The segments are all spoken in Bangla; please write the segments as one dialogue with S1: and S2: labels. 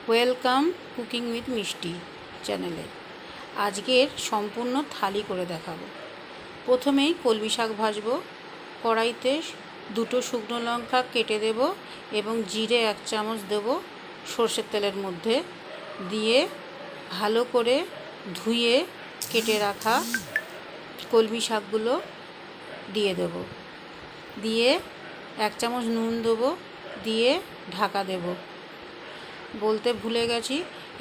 S1: ওয়েলকাম কুকিং উইথ মিষ্টি চ্যানেলে। আজকের সম্পূর্ণ থালি করে দেখাবো। প্রথমেই কলমি শাক ভাজবো। কড়াইতে দুটো শুকনো লঙ্কা কেটে দেব এবং জিরে 1 চামচ দেব সর্ষের তেলের মধ্যে দিয়ে ভালো করে ধুয়ে কেটে রাখা কলমি শাকগুলো দিয়ে দেব। দিয়ে 1 চামচ নুন দেবো, দিয়ে ঢাকা দেব। বলতে ভুলে গেছি,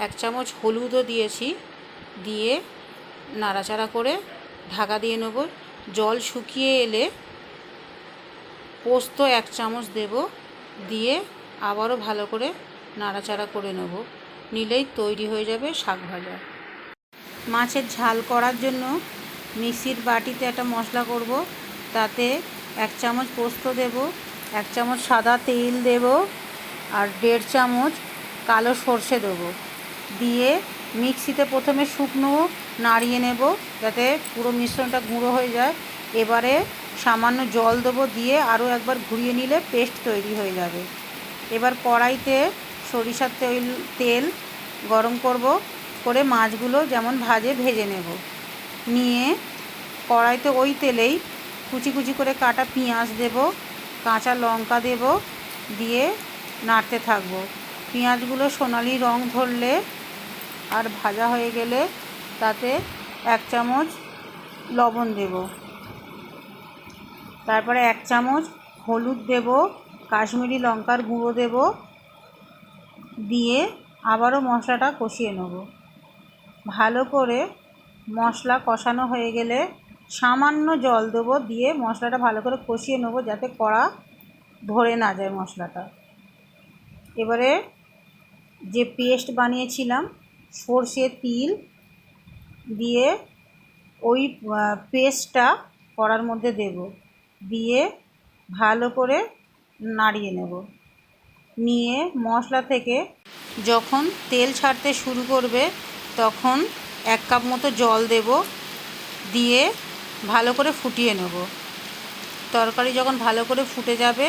S1: 1 চামচ হলুদও দিয়েছি, দিয়ে নাড়াচাড়া করে ঢাকা দিয়ে নেব। জল শুকিয়ে এলে পোস্ত 1 চামচ দেব, দিয়ে আবারও ভালো করে নাড়াচাড়া করে নেব। নিলেই তৈরি হয়ে যাবে শাক ভাজা। মাছের ঝাল করার জন্য মিক্সির বাটিতে একটা মশলা করব। তাতে 1 চামচ পোস্ত দেব, 1 চামচ সাদা তেল দেব, আর 1.5 চামচ কালো সর্ষে দেবো। দিয়ে মিক্সিতে প্রথমে শুকনো নাড়িয়ে নেব যাতে পুরো মিশ্রণটা গুঁড়ো হয়ে যায়। এবারে সামান্য জল দেবো, দিয়ে আরও একবার ঘুরিয়ে নিলে পেস্ট তৈরি হয়ে যাবে। এবার কড়াইতে সরিষার তেল গরম করে মাছগুলো যেমন ভেজে নেব। নিয়ে কড়াইতে ওই তেলেই কুচি কুচি করে কাটা পেঁয়াজ দেব, কাঁচা লঙ্কা দেব, দিয়ে নাড়তে থাকবো। পেঁয়াজগুলো সোনালি রং ধরলে আর ভাজা হয়ে গেলে তাতে 1 চামচ লবণ দেব, তারপরে 1 চামচ হলুদ দেব, কাশ্মীরি লঙ্কার গুঁড়ো দেব, দিয়ে আবারও মশলাটা কষিয়ে নেব। ভালো করে মশলা কষানো হয়ে গেলে সামান্য জল দেবো, দিয়ে মশলাটা ভালো করে কষিয়ে নেব যাতে কড়া ধরে না যায় মশলাটা। এবারে যে পেস্ট বানিয়েছিলাম সর্ষে তিল দিয়ে ওই পেস্টটা কড়ার মধ্যে দেব, দিয়ে ভালো করে নাড়িয়ে নেব। নিয়ে মশলা থেকে যখন তেল ছাড়তে শুরু করবে তখন 1 কাপ মতো জল দেব, দিয়ে ভালো করে ফুটিয়ে নেব। তরকারি যখন ভালো করে ফুটে যাবে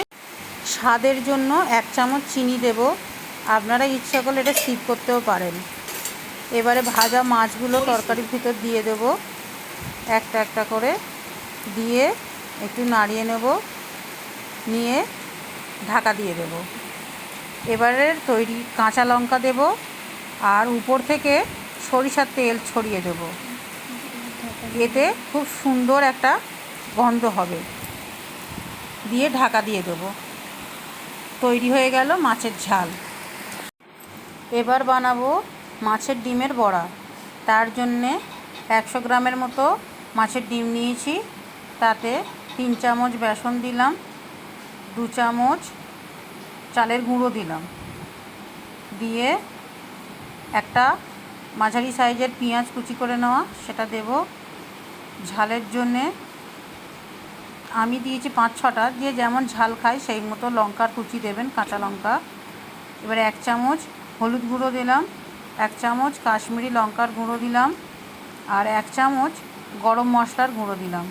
S1: স্বাদের জন্য 1 চামচ চিনি দেব। আপনারা ইচ্ছা করলে এটা স্কিপ করতেও পারেন। এবারে ভাজা মাছগুলো তরকারির ভিতর দিয়ে দেব, একটা একটা করে দিয়ে একটু নাড়িয়ে নেব, নিয়ে ঢাকা দিয়ে দেব। এবারে তৈরি কাঁচা লঙ্কা দেব, আর উপর থেকে সরিষার তেল ছড়িয়ে দেব। এতে খুব সুন্দর একটা গন্ধ হবে। দিয়ে ঢাকা দিয়ে দেব। তৈরি হয়ে গেল মাছের ঝাল। এবার বানাবো মাছের ডিমের বড়া। তার জন্যে 100 গ্রামের মতো মাছের ডিম নিয়েছি। তাতে 3 চামচ বেসন দিলাম, 2 চামচ চালের গুঁড়ো দিলাম, দিয়ে একটা মাঝারি সাইজের পেঁয়াজ কুচি করে নেওয়া সেটা দেব। ঝালের জন্যে আমি দিয়েছি 5-6টা, দিয়ে যেমন ঝাল খায় সেই মতো লঙ্কার কুচি দেবেন, কাঁচা লঙ্কা। এবারে 1 চামচ হলুদ গুঁড়ো দিলাম, 1 চামচ কাশ্মীরি লঙ্কার গুঁড়ো দিলাম, আর 1 চামচ গরম মশলার গুঁড়ো দিলাম।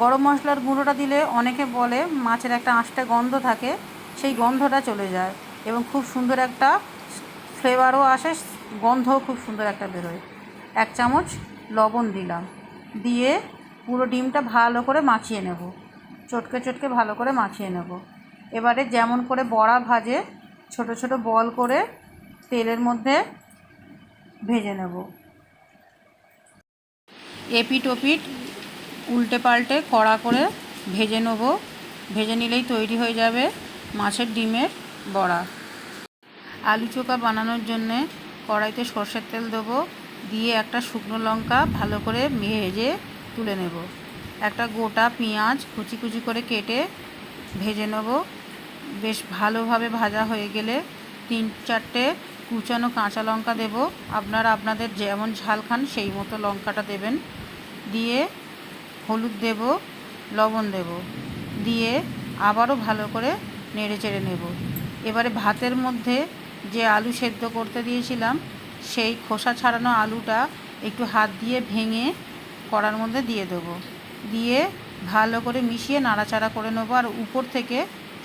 S1: গরম মশলার গুঁড়োটা দিলে অনেকে বলে মাছের একটা আঁশটে গন্ধ থাকে, সেই গন্ধটা চলে যায় এবং খুব সুন্দর একটা ফ্লেভারও আসে, গন্ধও খুব সুন্দর একটা বেরোয়। 1 চামচ লবণ দিলাম, দিয়ে পুরো ডিমটা ভালো করে মাখিয়ে নেব, চটকে চটকে ভালো করে মাখিয়ে নেব। এবারে যেমন করে বড়া ভাজে ছোট ছোট বল করে তেলের মধ্যে ভেজে নেব। এপিট ওপিট উল্টে পাল্টে কড়া করে ভেজে নেব। ভেজে নিলেই তৈরি হয়ে যাবে মাছের ডিমের বড়া। আলু চোখা বানানোর জন্যে কড়াইতে সর্ষের তেল দেবো, দিয়ে একটা শুকনো লঙ্কা ভালো করে ভেজে তুলে নেব। একটা গোটা পেঁয়াজ কুচি কুচি করে কেটে ভেজে নেব। বেশ ভালোভাবে ভাজা হয়ে গেলে 3-4টে কুচানো কাঁচা লঙ্কা দেব। আপনারা আপনাদের যেমন ঝাল খান সেই মতো লঙ্কাটা দেবেন। দিয়ে হলুদ দেব, লবণ দেব, দিয়ে আবারও ভালো করে নেড়ে চেড়ে নেব। এবারে ভাতের মধ্যে যে আলু সেদ্ধ করতে দিয়েছিলাম সেই খোসা ছাড়ানো আলুটা একটু হাত দিয়ে ভেঙে কড়ার মধ্যে দিয়ে দেবো, দিয়ে ভালো করে মিশিয়ে নাড়াচাড়া করে নেবো। আর উপর থেকে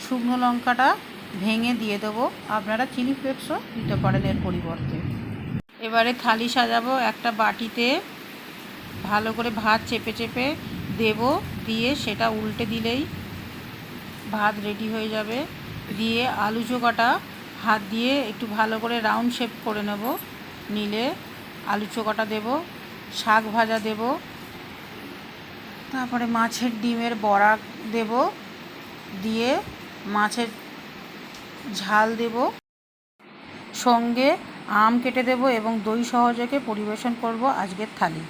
S1: শুকনো লঙ্কাটা ভেঙে দিয়ে দেবো। আপনারা চিলি ফ্লেক্সও দিতে পারেন এর পরিবর্তে। এবারে থালি সাজাবো। একটা বাটিতে ভালো করে ভাত চেপে চেপে দেব, দিয়ে সেটা উল্টে দিলেই ভাত রেডি হয়ে যাবে। দিয়ে আলু চোখাটা হাত দিয়ে একটু ভালো করে রাউন্ড শেপ করে নেব, নিলে আলু চোখাটা দেব, শাক ভাজা দেব, তারপরে মাছের ডিমের বড়া দেব, দিয়ে মাছের ঝাল দেব, সঙ্গে আম কেটে দেব এবং দই সহযোগে পরিবেশন করব আজকের থালি।